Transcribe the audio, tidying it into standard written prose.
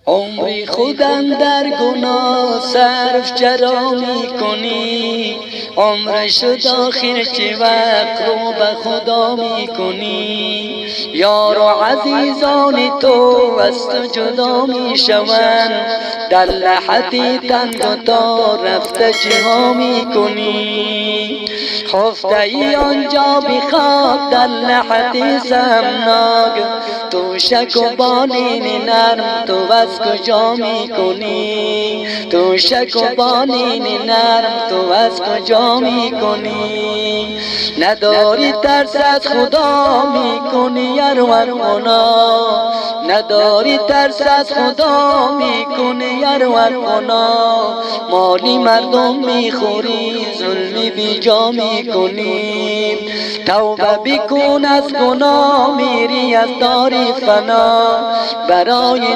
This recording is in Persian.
عمری خودم در گناه صرف چرا میکنی؟ عمر شد آخر چه وقت رو به خدا میکنی؟ یار و عزیزان تو از تو جدا میشوند، در لحظی تنگ و تا رفته چها میکنی؟ خفته ای آنجا بخواب در لحظی سمناک، تو شک و بالین نرم تو از کجا میکنی؟ تو شک و بالین نرم تو از کجا میکنی؟ نداری ترس از خدا میکنی اروان گناه، نداری ترس از خدا میکنی اروان گناه، مالی مردم میخوری ظلمی بیجا میکنی. توبه بکن از گناه میری از دار فنا، برای